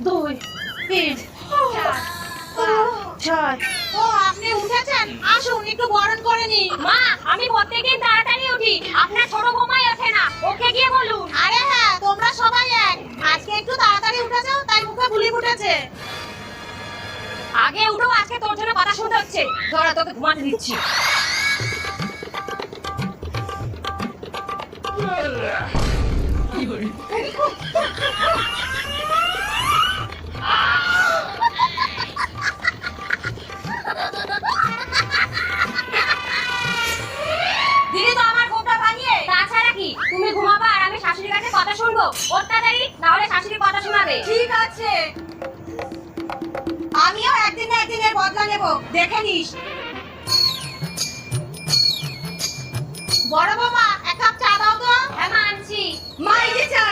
2 3 4 ও আপনি উঠেছেন, আসুন একটু বরণ করে নি। মা, আমি প্রত্যেকদিন তাড়াতাড়ি উঠি, আপনার ছোট বৌমাই ওঠে না, ওকে গিয়ে বলুন। আরে হ্যাঁ, তোমরা সবাই এক। আজকে একটু তাড়াতাড়ি উঠেছো তাই মুখে বুলি ফুটেছে। আগে উঠো, আজকে তোর জন্য কথা শুনতে হচ্ছে। ধরা তোকে ঘুমাতে দিচ্ছি। দিদি তো আমার ঘুমটা ভাঙিয়ে। তাছাড়া কি, তুমি ঘুমাবা আর আমি শাশুড়ির কাছে কথা শুনবো? অত্যাচারী, তাহলে শাশুড়ি কথা শোনাবে। ঠিক আছে, আমিও একদিন না একদিনের বদলা নেব, দেখে নিস। বড় বৌমা, এক কাপ চা দাও তো। হ্যাঁ মা, আনছি। মা, এই যে চা।